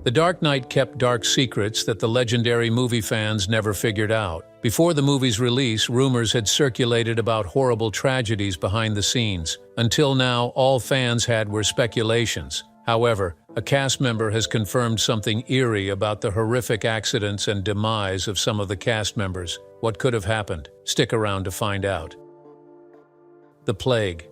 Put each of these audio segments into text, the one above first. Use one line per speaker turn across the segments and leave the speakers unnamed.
The Dark Knight kept dark secrets that the legendary movie fans never figured out. Before the movie's release, rumors had circulated about horrible tragedies behind the scenes. Until now, all fans had were speculations. However, a cast member has confirmed something eerie about the horrific accidents and demise of some of the cast members. What could have happened? Stick around to find out. The Plague.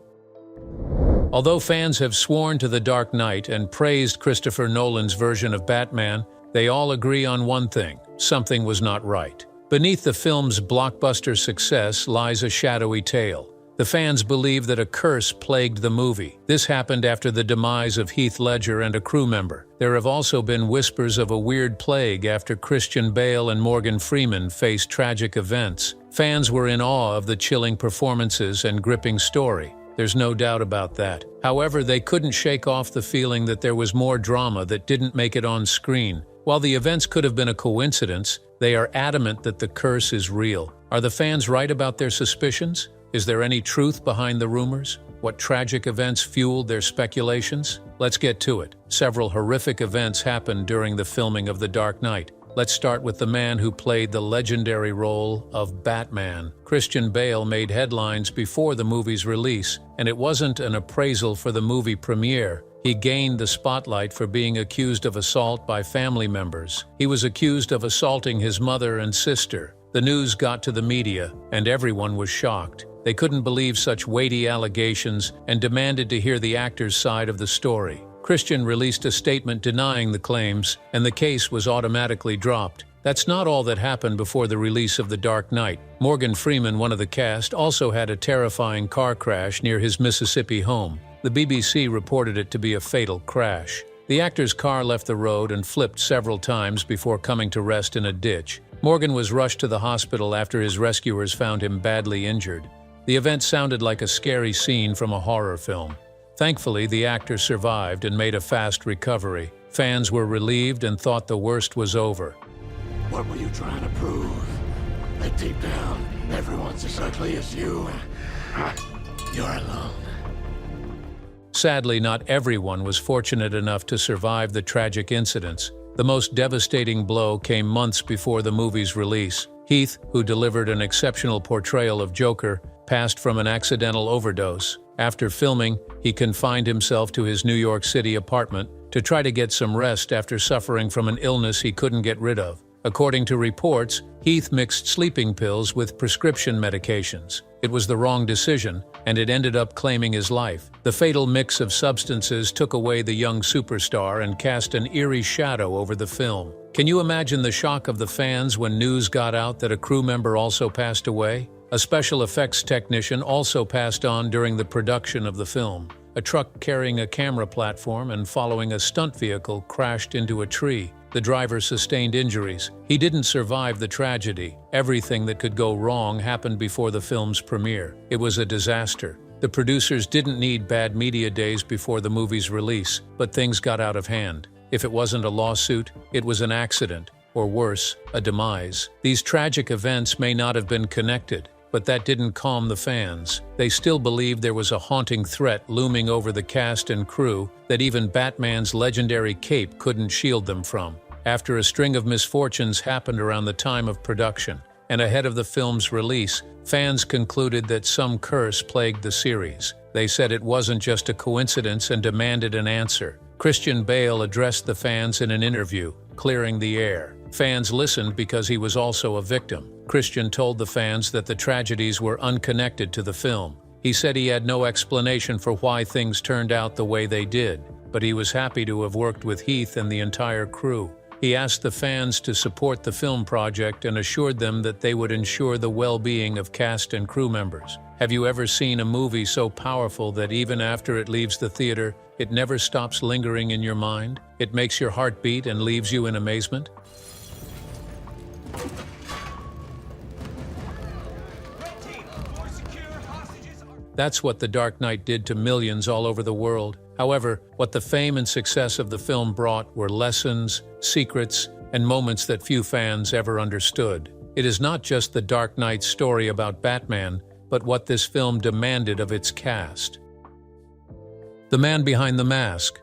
Although fans have sworn to The Dark Knight and praised Christopher Nolan's version of Batman, they all agree on one thing: something was not right. Beneath the film's blockbuster success lies a shadowy tale. The fans believe that a curse plagued the movie. This happened after the demise of Heath Ledger and a crew member. There have also been whispers of a weird plague after Christian Bale and Morgan Freeman faced tragic events. Fans were in awe of the chilling performances and gripping story. There's no doubt about that. However, they couldn't shake off the feeling that there was more drama that didn't make it on screen. While the events could have been a coincidence, they are adamant that the curse is real. Are the fans right about their suspicions? Is there any truth behind the rumors? What tragic events fueled their speculations? Let's get to it. Several horrific events happened during the filming of The Dark Knight. Let's start with the man who played the legendary role of Batman. Christian Bale made headlines before the movie's release, and it wasn't an appraisal for the movie premiere. He gained the spotlight for being accused of assault by family members. He was accused of assaulting his mother and sister. The news got to the media, and everyone was shocked. They couldn't believe such weighty allegations and demanded to hear the actor's side of the story. Christian released a statement denying the claims, and the case was automatically dropped. That's not all that happened before the release of The Dark Knight. Morgan Freeman, one of the cast, also had a terrifying car crash near his Mississippi home. The BBC reported it to be a fatal crash. The actor's car left the road and flipped several times before coming to rest in a ditch. Morgan was rushed to the hospital after his rescuers found him badly injured. The event sounded like a scary scene from a horror film. Thankfully, the actor survived and made a fast recovery. Fans were relieved and thought the worst was over.
What were you trying to prove? That deep down, everyone's as ugly as you. You're alone.
Sadly, not everyone was fortunate enough to survive the tragic incidents. The most devastating blow came months before the movie's release. Heath, who delivered an exceptional portrayal of Joker, passed from an accidental overdose. After filming, he confined himself to his New York City apartment to try to get some rest after suffering from an illness he couldn't get rid of. According to reports, Heath mixed sleeping pills with prescription medications. It was the wrong decision, and it ended up claiming his life. The fatal mix of substances took away the young superstar and cast an eerie shadow over the film. Can you imagine the shock of the fans when news got out that a crew member also passed away? A special effects technician also passed on during the production of the film. A truck carrying a camera platform and following a stunt vehicle crashed into a tree. The driver sustained injuries. He didn't survive the tragedy. Everything that could go wrong happened before the film's premiere. It was a disaster. The producers didn't need bad media days before the movie's release, but things got out of hand. If it wasn't a lawsuit, it was an accident, or worse, a demise. These tragic events may not have been connected, but that didn't calm the fans. They still believed there was a haunting threat looming over the cast and crew that even Batman's legendary cape couldn't shield them from. After a string of misfortunes happened around the time of production, and ahead of the film's release, fans concluded that some curse plagued the series. They said it wasn't just a coincidence and demanded an answer. Christian Bale addressed the fans in an interview, clearing the air. Fans listened because he was also a victim. Christian told the fans that the tragedies were unconnected to the film. He said he had no explanation for why things turned out the way they did, but he was happy to have worked with Heath and the entire crew. He asked the fans to support the film project and assured them that they would ensure the well-being of cast and crew members. Have you ever seen a movie so powerful that even after it leaves the theater, it never stops lingering in your mind? It makes your heart beat and leaves you in amazement? That's what The Dark Knight did to millions all over the world. However, what the fame and success of the film brought were lessons, secrets, and moments that few fans ever understood. It is not just The Dark Knight's story about Batman, but what this film demanded of its cast. The man behind the mask.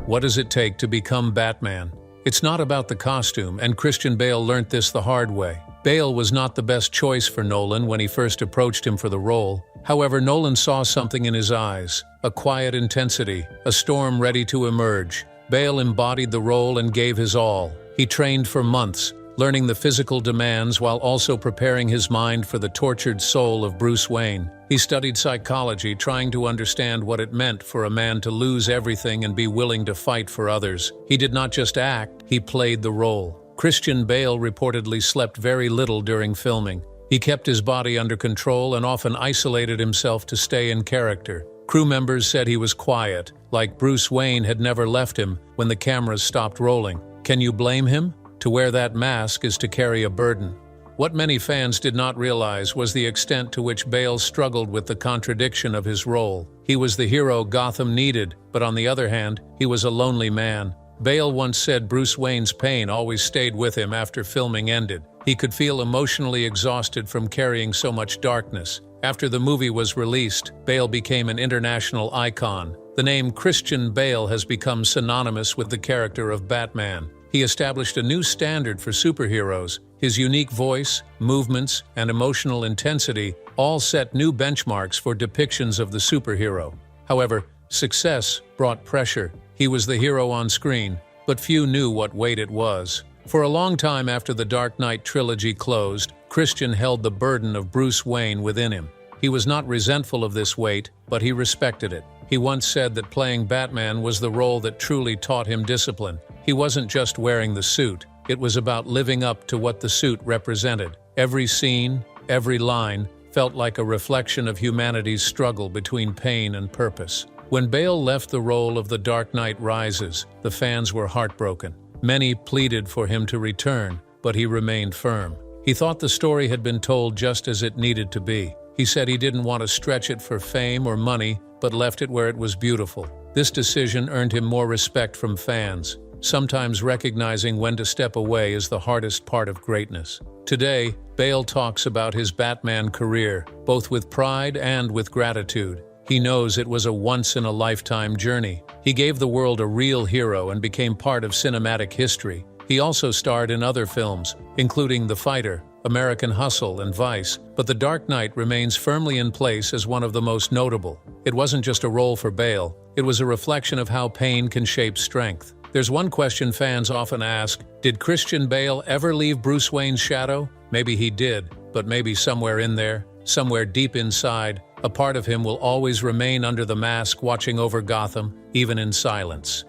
What does it take to become Batman? It's not about the costume, and Christian Bale learnt this the hard way. Bale was not the best choice for Nolan when he first approached him for the role. However, Nolan saw something in his eyes, a quiet intensity, a storm ready to emerge. Bale embodied the role and gave his all. He trained for months, learning the physical demands while also preparing his mind for the tortured soul of Bruce Wayne. He studied psychology, trying to understand what it meant for a man to lose everything and be willing to fight for others. He did not just act, he played the role. Christian Bale reportedly slept very little during filming. He kept his body under control and often isolated himself to stay in character. Crew members said he was quiet, like Bruce Wayne had never left him when the cameras stopped rolling. Can you blame him? To wear that mask is to carry a burden. What many fans did not realize was the extent to which Bale struggled with the contradiction of his role. He was the hero Gotham needed, but on the other hand, he was a lonely man. Bale once said Bruce Wayne's pain always stayed with him after filming ended. He could feel emotionally exhausted from carrying so much darkness. After the movie was released, Bale became an international icon. The name Christian Bale has become synonymous with the character of Batman. He established a new standard for superheroes. His unique voice, movements, and emotional intensity all set new benchmarks for depictions of the superhero. However, success brought pressure. He was the hero on screen, but few knew what weight it was. For a long time after the Dark Knight trilogy closed, Christian held the burden of Bruce Wayne within him. He was not resentful of this weight, but he respected it. He once said that playing Batman was the role that truly taught him discipline. He wasn't just wearing the suit. It was about living up to what the suit represented. Every scene, every line, felt like a reflection of humanity's struggle between pain and purpose. When Bale left the role of The Dark Knight Rises, the fans were heartbroken. Many pleaded for him to return, but he remained firm. He thought the story had been told just as it needed to be. He said he didn't want to stretch it for fame or money, but left it where it was beautiful. This decision earned him more respect from fans. Sometimes recognizing when to step away is the hardest part of greatness. Today, Bale talks about his Batman career, both with pride and with gratitude. He knows it was a once-in-a-lifetime journey. He gave the world a real hero and became part of cinematic history. He also starred in other films, including The Fighter, American Hustle, and Vice, but The Dark Knight remains firmly in place as one of the most notable. It wasn't just a role for Bale, it was a reflection of how pain can shape strength. There's one question fans often ask: did Christian Bale ever leave Bruce Wayne's shadow? Maybe he did, but maybe somewhere in there, somewhere deep inside, a part of him will always remain under the mask, watching over Gotham, even in silence.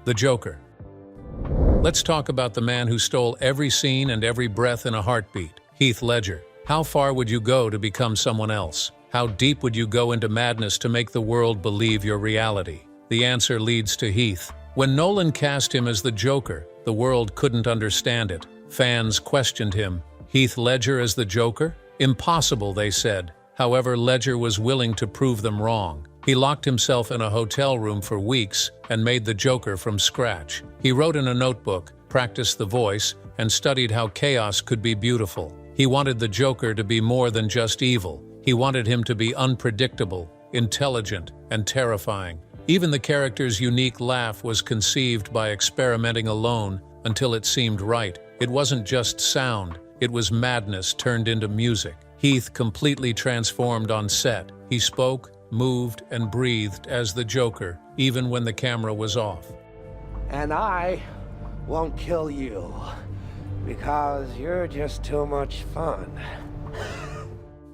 The Joker. Let's talk about the man who stole every scene and every breath in a heartbeat, Heath Ledger. How far would you go to become someone else? How deep would you go into madness to make the world believe your reality? The answer leads to Heath. When Nolan cast him as the Joker, the world couldn't understand it. Fans questioned him. Heath Ledger as the Joker? Impossible, they said. However, Ledger was willing to prove them wrong. He locked himself in a hotel room for weeks and made the Joker from scratch. He wrote in a notebook, practiced the voice, and studied how chaos could be beautiful. He wanted the Joker to be more than just evil. He wanted him to be unpredictable, intelligent, and terrifying. Even the character's unique laugh was conceived by experimenting alone until it seemed right. It wasn't just sound, it was madness turned into music. Heath completely transformed on set. He spoke, moved, and breathed as the Joker, even when the camera was off.
And I won't kill you, because you're just too much fun.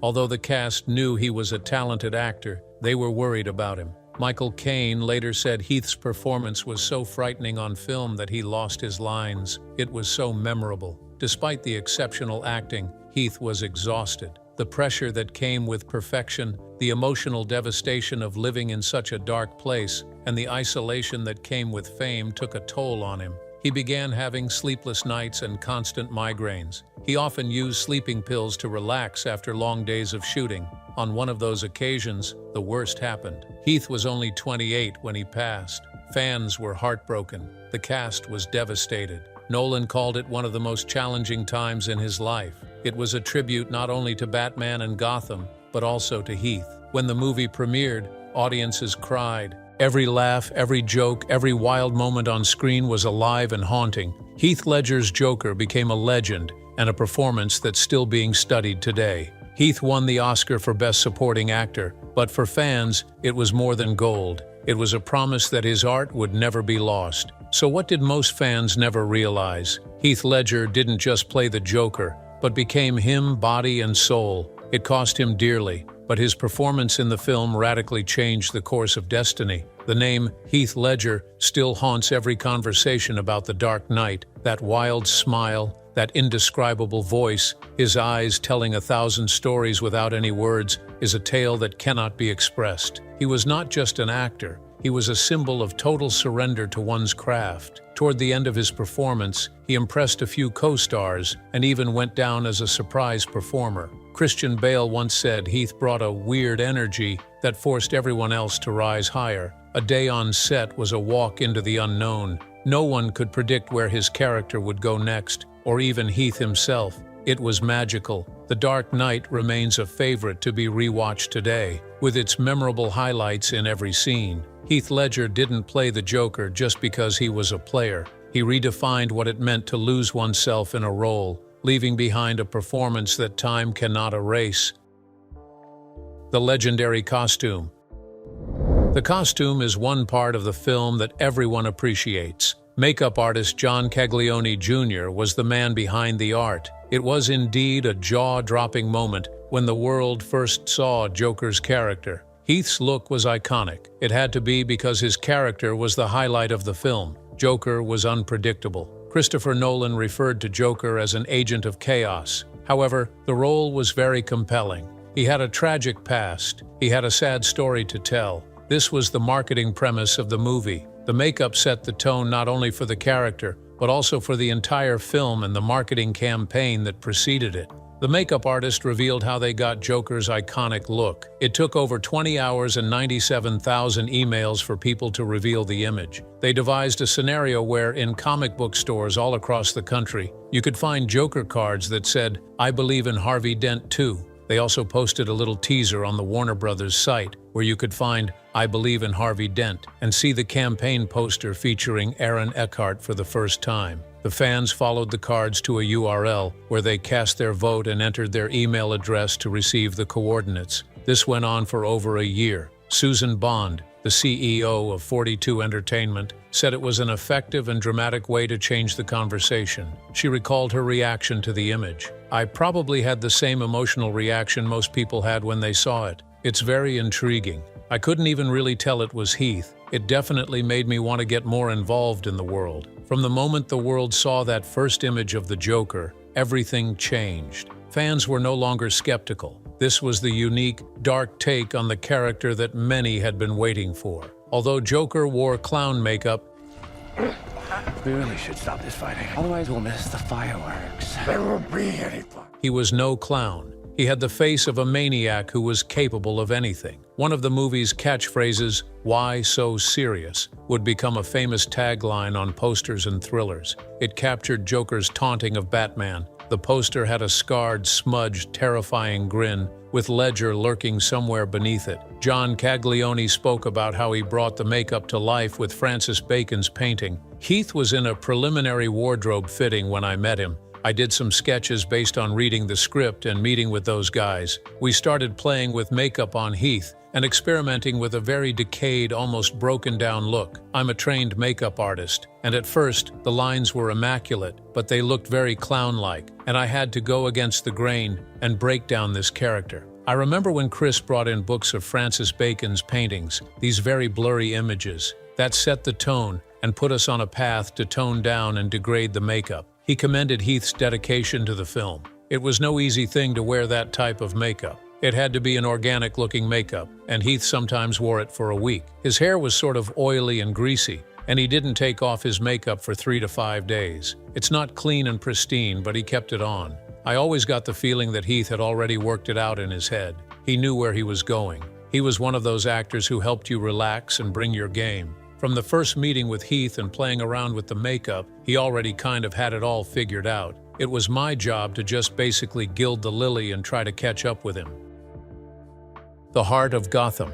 Although the cast knew he was a talented actor, they were worried about him. Michael Caine later said Heath's performance was so frightening on film that he lost his lines. It was so memorable. Despite the exceptional acting, Heath was exhausted. The pressure that came with perfection, the emotional devastation of living in such a dark place, and the isolation that came with fame took a toll on him. He began having sleepless nights and constant migraines. He often used sleeping pills to relax after long days of shooting. On one of those occasions, the worst happened. Heath was only 28 when he passed. Fans were heartbroken. The cast was devastated. Nolan called it one of the most challenging times in his life. It was a tribute not only to Batman and Gotham, but also to Heath. When the movie premiered, audiences cried, Every laugh, every joke, every wild moment on screen was alive and haunting. Heath Ledger's Joker became a legend and a performance that's still being studied today. Heath won the Oscar for Best Supporting Actor, but for fans, it was more than gold. It was a promise that his art would never be lost. So what did most fans never realize? Heath Ledger didn't just play the Joker, but became him body and soul. It cost him dearly, but his performance in the film radically changed the course of destiny. The name Heath Ledger still haunts every conversation about The Dark Knight. That wild smile, that indescribable voice, his eyes telling 1,000 stories without any words, is a tale that cannot be expressed. He was not just an actor, he was a symbol of total surrender to one's craft. Toward the end of his performance, he impressed a few co-stars and even went down as a surprise performer. Christian Bale once said Heath brought a weird energy that forced everyone else to rise higher. A day on set was a walk into the unknown. No one could predict where his character would go next, or even Heath himself. It was magical. The Dark Knight remains a favorite to be rewatched today, with its memorable highlights in every scene. Heath Ledger didn't play the Joker just because he was a player. He redefined what it meant to lose oneself in a role, leaving behind a performance that time cannot erase. The legendary costume. The costume is one part of the film that everyone appreciates. Makeup artist John Caglione Jr. was the man behind the art. It was indeed a jaw-dropping moment when the world first saw Joker's character. Heath's look was iconic. It had to be because his character was the highlight of the film. Joker was unpredictable. Christopher Nolan referred to Joker as an agent of chaos. However, the role was very compelling. He had a tragic past. He had a sad story to tell. This was the marketing premise of the movie. The makeup set the tone not only for the character, but also for the entire film and the marketing campaign that preceded it. The makeup artist revealed how they got Joker's iconic look. It took over 20 hours and 97,000 emails for people to reveal the image. They devised a scenario where, in comic book stores all across the country, you could find Joker cards that said, "I believe in Harvey Dent too." They also posted a little teaser on the Warner Brothers site where you could find "I believe in Harvey Dent" and see the campaign poster featuring Aaron Eckhart for the first time. The fans followed the cards to a URL where they cast their vote and entered their email address to receive the coordinates. This went on for over a year. Susan Bond, the CEO of 42 Entertainment, said it was an effective and dramatic way to change the conversation. She recalled her reaction to the image. "I probably had the same emotional reaction most people had when they saw it. It's very intriguing. I couldn't even really tell it was Heath. It definitely made me want to get more involved in the world." From the moment the world saw that first image of the Joker, everything changed. Fans were no longer skeptical. This was the unique, dark take on the character that many had been waiting for. Although Joker wore clown makeup,
We really should stop this fighting, otherwise we'll miss the fireworks.
There won't be any fun.
he was no clown. He had the face of a maniac who was capable of anything. One of the movie's catchphrases, "Why so serious?" would become a famous tagline on posters and thrillers. It captured Joker's taunting of Batman. The poster had a scarred, smudged, terrifying grin, with Ledger lurking somewhere beneath it. John Caglione spoke about how he brought the makeup to life with Francis Bacon's painting. Heath was in a preliminary wardrobe fitting when I met him. I did some sketches based on reading the script and meeting with those guys. We started playing with makeup on Heath and experimenting with a very decayed, almost broken down look. I'm a trained makeup artist, and at first, the lines were immaculate, but they looked very clown-like, and I had to go against the grain and break down this character. I remember when Chris brought in books of Francis Bacon's paintings, these very blurry images. That set the tone and put us on a path to tone down and degrade the makeup. He commended Heath's dedication to the film. It was no easy thing to wear that type of makeup. It had to be an organic-looking makeup, and Heath sometimes wore it for a week. His hair was sort of oily and greasy, and he didn't take off his makeup for 3 to 5 days. It's not clean and pristine, but he kept it on. I always got the feeling that Heath had already worked it out in his head. He knew where he was going. He was one of those actors who helped you relax and bring your game. From the first meeting with Heath and playing around with the makeup, he already kind of had it all figured out. It was my job to just basically gild the lily and try to catch up with him. The heart of Gotham.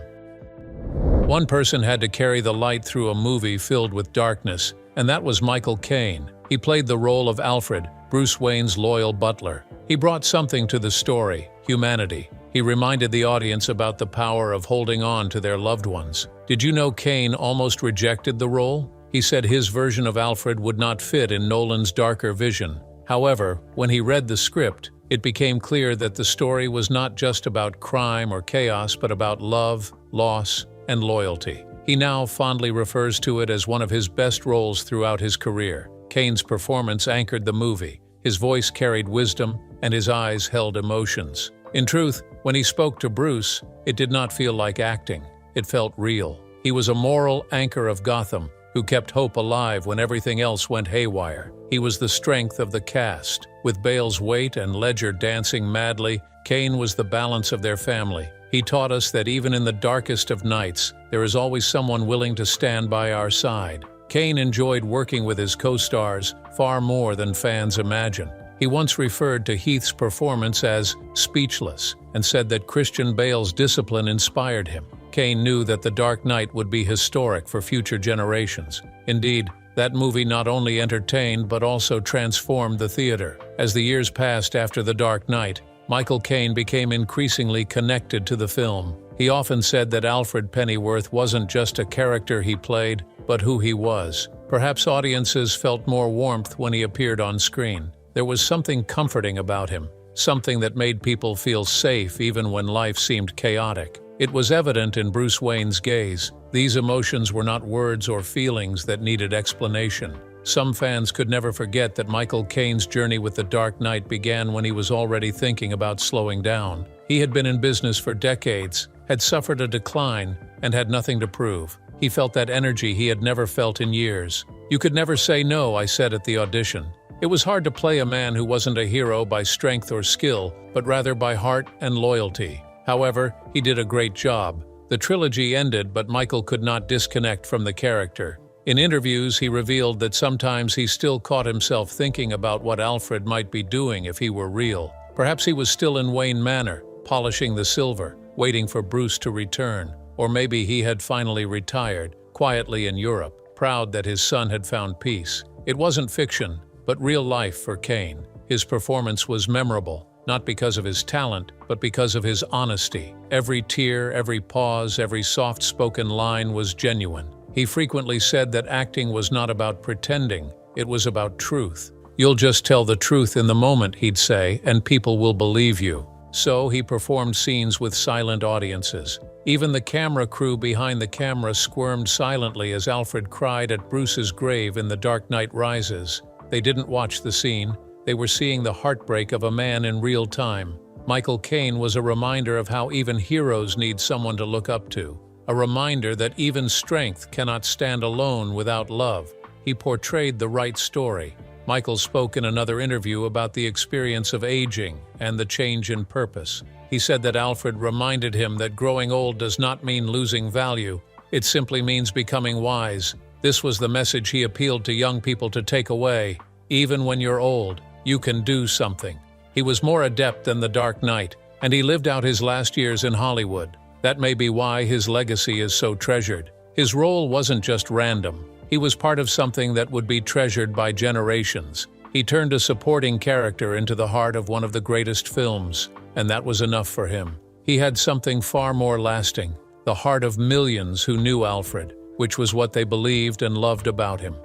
One person had to carry the light through a movie filled with darkness, and that was Michael Caine. He played the role of Alfred, Bruce Wayne's loyal butler. He brought something to the story: humanity. He reminded the audience about the power of holding on to their loved ones. Did you know Caine almost rejected the role? He said his version of Alfred would not fit in Nolan's darker vision. However, when he read the script, it became clear that the story was not just about crime or chaos, but about love, loss, and loyalty. He now fondly refers to it as one of his best roles throughout his career. Caine's performance anchored the movie. His voice carried wisdom, and his eyes held emotions. In truth, when he spoke to Bruce, it did not feel like acting. It felt real. He was a moral anchor of Gotham, who kept hope alive when everything else went haywire. He was the strength of the cast. With Bale's weight and Ledger dancing madly, Caine was the balance of their family. He taught us that even in the darkest of nights, there is always someone willing to stand by our side. Caine enjoyed working with his co-stars far more than fans imagine. He once referred to Heath's performance as speechless and said that Christian Bale's discipline inspired him. Caine knew that The Dark Knight would be historic for future generations. Indeed, that movie not only entertained but also transformed the theater. As the years passed after The Dark Knight, Michael Caine became increasingly connected to the film. He often said that Alfred Pennyworth wasn't just a character he played, but who he was. Perhaps audiences felt more warmth when he appeared on screen. There was something comforting about him, something that made people feel safe even when life seemed chaotic. It was evident in Bruce Wayne's gaze. These emotions were not words or feelings that needed explanation. Some fans could never forget that Michael Caine's journey with The Dark Knight began when he was already thinking about slowing down. He had been in business for decades, had suffered a decline, and had nothing to prove. He felt that energy he had never felt in years. "You could never say no," I said at the audition. It was hard to play a man who wasn't a hero by strength or skill, but rather by heart and loyalty. However, he did a great job. The trilogy ended, but Michael could not disconnect from the character. In interviews, he revealed that sometimes he still caught himself thinking about what Alfred might be doing if he were real. Perhaps he was still in Wayne Manor, polishing the silver, waiting for Bruce to return. Or maybe he had finally retired, quietly in Europe, proud that his son had found peace. It wasn't fiction, but real life for Caine. His performance was memorable, not because of his talent, but because of his honesty. Every tear, every pause, every soft-spoken line was genuine. He frequently said that acting was not about pretending, it was about truth. "You'll just tell the truth in the moment," he'd say, "and people will believe you." So he performed scenes with silent audiences. Even the camera crew behind the camera squirmed silently as Alfred cried at Bruce's grave in The Dark Knight Rises. They didn't watch the scene. They were seeing the heartbreak of a man in real time. Michael Caine was a reminder of how even heroes need someone to look up to. A reminder that even strength cannot stand alone without love. He portrayed the right story. Michael spoke in another interview about the experience of aging and the change in purpose. He said that Alfred reminded him that growing old does not mean losing value. It simply means becoming wise. This was the message he appealed to young people to take away. Even when you're old, you can do something. He was more adept than The Dark Knight, and he lived out his last years in Hollywood. That may be why his legacy is so treasured. His role wasn't just random. He was part of something that would be treasured by generations. He turned a supporting character into the heart of one of the greatest films, and that was enough for him. He had something far more lasting, the heart of millions who knew Alfred, which was what they believed and loved about him.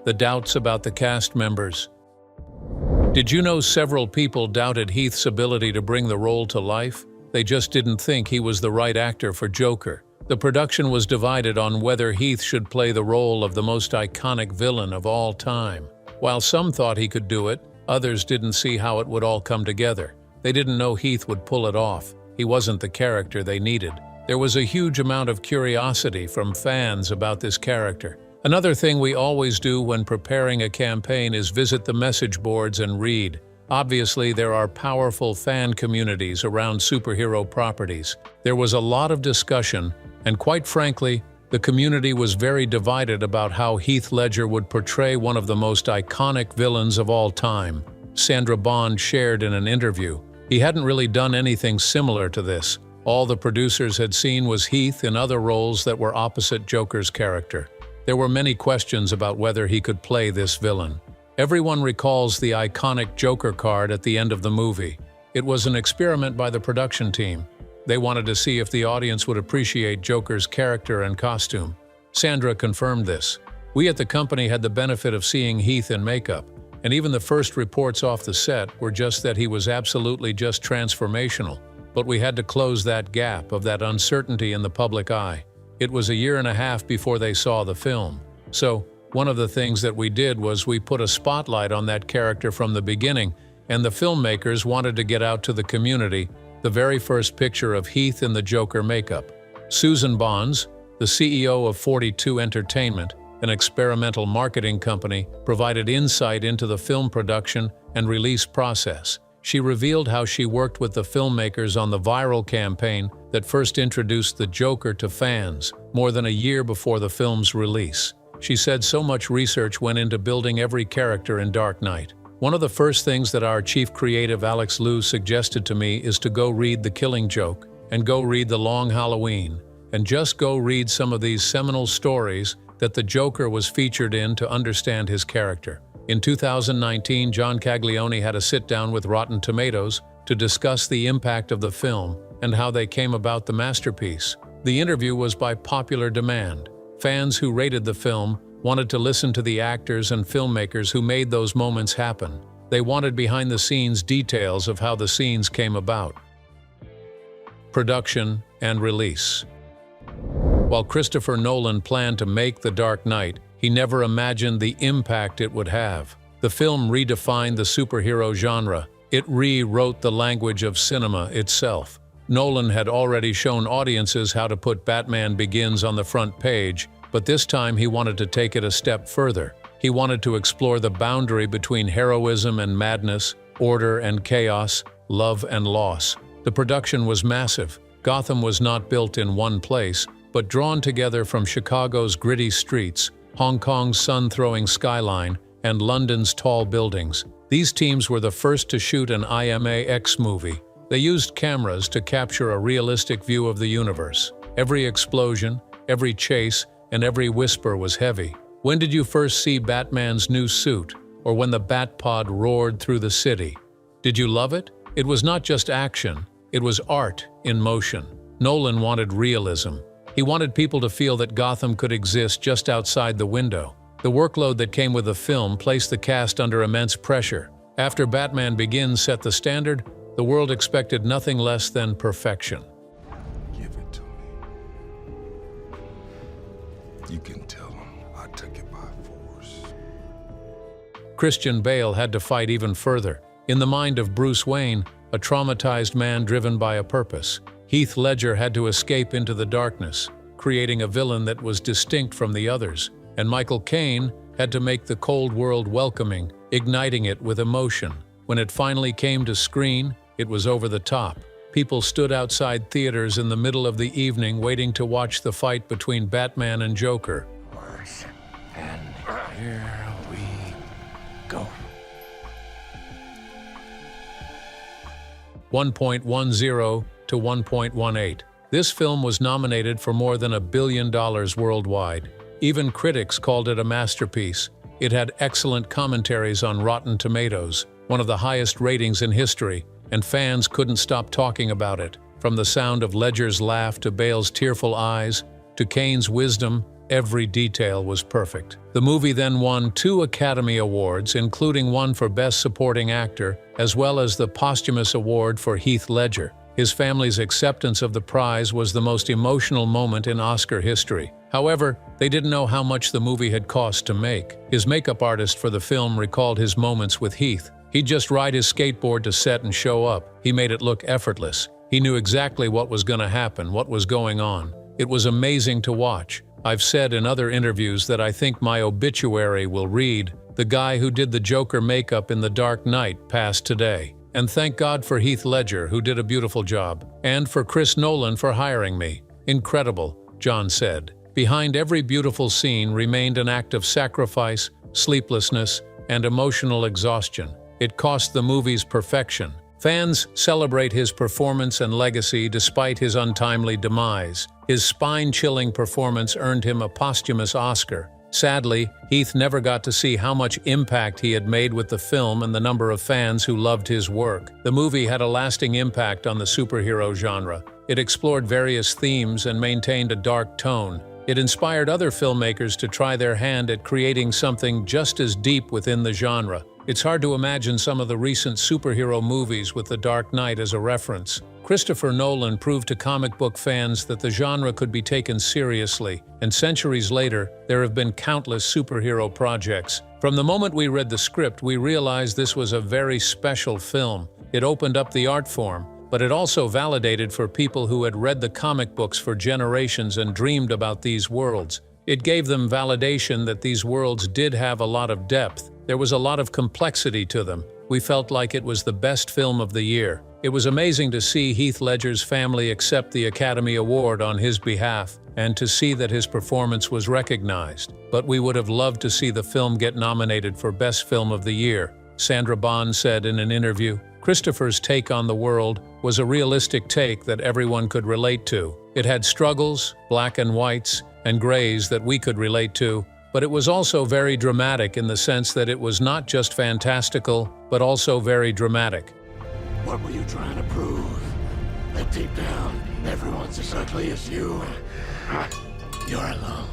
The doubts about the cast members. Did you know several people doubted Heath's ability to bring the role to life? They just didn't think he was the right actor for Joker. The production was divided on whether Heath should play the role of the most iconic villain of all time. While some thought he could do it, others didn't see how it would all come together. They didn't know Heath would pull it off. He wasn't the character they needed. There was a huge amount of curiosity from fans about this character. Another thing we always do when preparing a campaign is visit the message boards and read. Obviously, there are powerful fan communities around superhero properties. There was a lot of discussion, and quite frankly, the community was very divided about how Heath Ledger would portray one of the most iconic villains of all time. Sandra Bond shared in an interview, "He hadn't really done anything similar to this. All the producers had seen was Heath in other roles that were opposite Joker's character. There were many questions about whether he could play this villain. Everyone recalls the iconic Joker card at the end of the movie. It was an experiment by the production team. They wanted to see if the audience would appreciate Joker's character and costume. Sandra confirmed this. We at the company had the benefit of seeing Heath in makeup, and even the first reports off the set were just that he was absolutely just transformational. But we had to close that gap of that uncertainty in the public eye. It was a year and a half before they saw the film. So, one of the things that we did was we put a spotlight on that character from the beginning, and the filmmakers wanted to get out to the community the very first picture of Heath in the Joker makeup. Susan Bonds, the CEO of 42 Entertainment, an experimental marketing company, provided insight into the film production and release process. She revealed how she worked with the filmmakers on the viral campaign that first introduced the Joker to fans more than a year before the film's release. She said so much research went into building every character in Dark Knight. One of the first things that our chief creative Alex Liu suggested to me is to go read The Killing Joke and go read The Long Halloween and just go read some of these seminal stories that the Joker was featured in to understand his character. In 2019, John Caglione had a sit-down with Rotten Tomatoes to discuss the impact of the film and how they came about the masterpiece. The interview was by popular demand. Fans who rated the film wanted to listen to the actors and filmmakers who made those moments happen. They wanted behind-the-scenes details of how the scenes came about. Production and release. While Christopher Nolan planned to make The Dark Knight, he never imagined the impact it would have. The film redefined the superhero genre. It rewrote the language of cinema itself. Nolan had already shown audiences how to put Batman Begins on the front page, but this time he wanted to take it a step further. He wanted to explore the boundary between heroism and madness, order and chaos, love and loss. The production was massive. Gotham was not built in one place, but drawn together from Chicago's gritty streets, Hong Kong's sun-throwing skyline, and London's tall buildings. These teams were the first to shoot an IMAX movie. They used cameras to capture a realistic view of the universe. Every explosion, every chase, and every whisper was heavy. When did you first see Batman's new suit, or when the Batpod roared through the city? Did you love it? It was not just action, it was art in motion. Nolan wanted realism. He wanted people to feel that Gotham could exist just outside the window. The workload that came with the film placed the cast under immense pressure. After Batman Begins set the standard, the world expected nothing less than perfection.
Give it to me. You can tell them I took it by force.
Christian Bale had to fight even further. In the mind of Bruce Wayne, a traumatized man driven by a purpose, Heath Ledger had to escape into the darkness, creating a villain that was distinct from the others. And Michael Caine had to make the cold world welcoming, igniting it with emotion. When it finally came to screen, it was over the top. People stood outside theaters in the middle of the evening waiting to watch the fight between Batman and Joker.
Worse. And here we go.
1.10 to 1.18. This film was nominated for more than $1 billion worldwide. Even critics called it a masterpiece. It had excellent commentaries on Rotten Tomatoes, one of the highest ratings in history, and fans couldn't stop talking about it. From the sound of Ledger's laugh to Bale's tearful eyes, to Caine's wisdom, every detail was perfect. The movie then won 2 Academy Awards, including one for Best Supporting Actor, as well as the posthumous award for Heath Ledger. His family's acceptance of the prize was the most emotional moment in Oscar history. However, they didn't know how much the movie had cost to make. His makeup artist for the film recalled his moments with Heath. He'd just ride his skateboard to set and show up. He made it look effortless. He knew exactly what was going to happen, what was going on. It was amazing to watch. I've said in other interviews that I think my obituary will read, "The guy who did the Joker makeup in The Dark Knight passed today." And thank God for Heath Ledger, who did a beautiful job, and for Chris Nolan for hiring me. Incredible, John said. Behind every beautiful scene remained an act of sacrifice, sleeplessness, and emotional exhaustion. It cost the movie's perfection, Fans celebrate his performance and legacy despite his untimely demise. His spine-chilling performance earned him a posthumous Oscar. Sadly, Heath never got to see how much impact he had made with the film and the number of fans who loved his work. The movie had a lasting impact on the superhero genre. It explored various themes and maintained a dark tone. It inspired other filmmakers to try their hand at creating something just as deep within the genre. It's hard to imagine some of the recent superhero movies with The Dark Knight as a reference. Christopher Nolan proved to comic book fans that the genre could be taken seriously, and centuries later, there have been countless superhero projects. From the moment we read the script, we realized this was a very special film. It opened up the art form, but it also validated for people who had read the comic books for generations and dreamed about these worlds. It gave them validation that these worlds did have a lot of depth. There was a lot of complexity to them. We felt like it was the best film of the year. It was amazing to see Heath Ledger's family accept the Academy Award on his behalf, and to see that his performance was recognized. But we would have loved to see the film get nominated for Best Film of the Year. Sandra Bond said in an interview, "Christopher's take on the world was a realistic take that everyone could relate to. It had struggles, black and whites, and grays that we could relate to, but it was also very dramatic in the sense that it was not just fantastical, but also very dramatic."
What were you trying to prove? That deep down, everyone's as ugly as you. You're alone.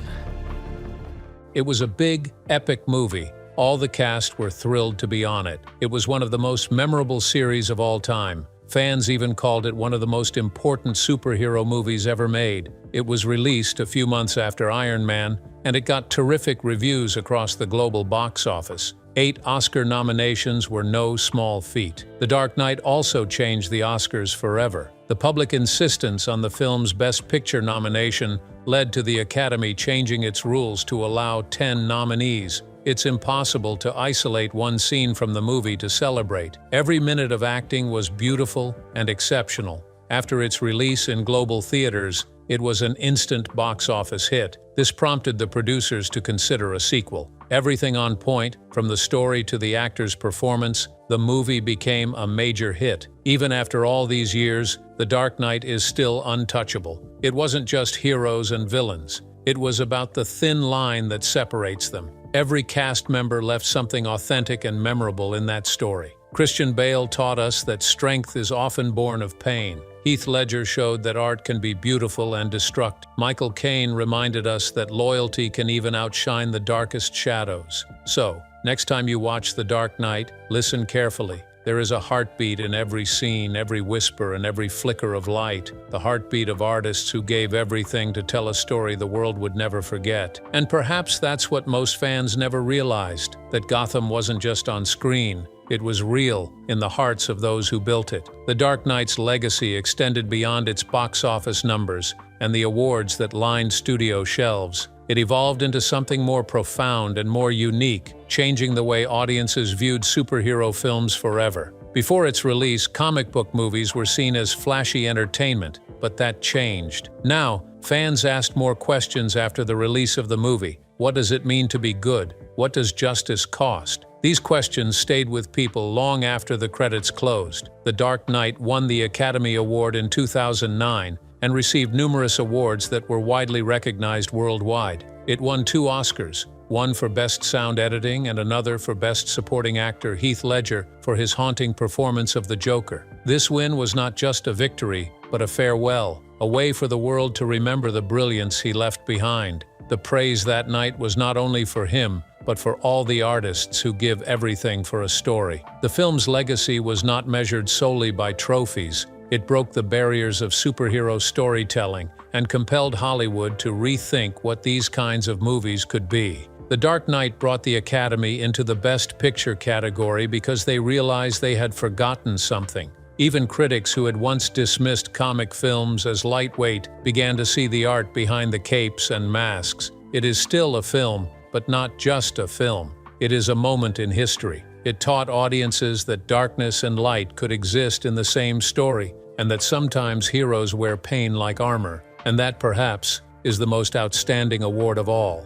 It was a big, epic movie. All the cast were thrilled to be on it. It was one of the most memorable series of all time. Fans even called it one of the most important superhero movies ever made. It was released a few months after Iron Man, and it got terrific reviews across the global box office. 8 Oscar nominations were no small feat. The Dark Knight also changed the Oscars forever. The public insistence on the film's Best Picture nomination led to the Academy changing its rules to allow 10 nominees. It's impossible to isolate one scene from the movie to celebrate. Every minute of acting was beautiful and exceptional. After its release in global theaters, it was an instant box office hit. This prompted the producers to consider a sequel. Everything on point, from the story to the actor's performance, the movie became a major hit. Even after all these years, The Dark Knight is still untouchable. It wasn't just heroes and villains. It was about the thin line that separates them. Every cast member left something authentic and memorable in that story. Christian Bale taught us that strength is often born of pain. Heath Ledger showed that art can be beautiful and destructive. Michael Caine reminded us that loyalty can even outshine the darkest shadows. So, next time you watch The Dark Knight, listen carefully. There is a heartbeat in every scene, every whisper, and every flicker of light. The heartbeat of artists who gave everything to tell a story the world would never forget. And perhaps that's what most fans never realized, that Gotham wasn't just on screen. It was real, in the hearts of those who built it. The Dark Knight's legacy extended beyond its box office numbers and the awards that lined studio shelves. It evolved into something more profound and more unique, changing the way audiences viewed superhero films forever. Before its release, comic book movies were seen as flashy entertainment, but that changed. Now, fans asked more questions after the release of the movie. What does it mean to be good? What does justice cost? These questions stayed with people long after the credits closed. The Dark Knight won the Academy Award in 2009 and received numerous awards that were widely recognized worldwide. It won 2 Oscars, one for Best Sound Editing and another for Best Supporting Actor Heath Ledger for his haunting performance of the Joker. This win was not just a victory, but a farewell, a way for the world to remember the brilliance he left behind. The praise that night was not only for him, but for all the artists who give everything for a story. The film's legacy was not measured solely by trophies. It broke the barriers of superhero storytelling and compelled Hollywood to rethink what these kinds of movies could be. The Dark Knight brought the Academy into the Best Picture category because they realized they had forgotten something. Even critics who had once dismissed comic films as lightweight began to see the art behind the capes and masks. It is still a film, but not just a film. It is a moment in history. It taught audiences that darkness and light could exist in the same story, and that sometimes heroes wear pain like armor, and that perhaps is the most outstanding award of all.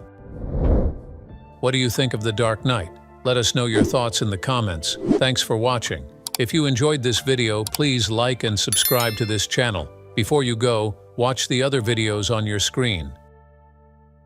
What do you think of The Dark Knight? Let us know your thoughts in the comments. Thanks for watching. If you enjoyed this video, please like and subscribe to this channel. Before you go, watch the other videos on your screen.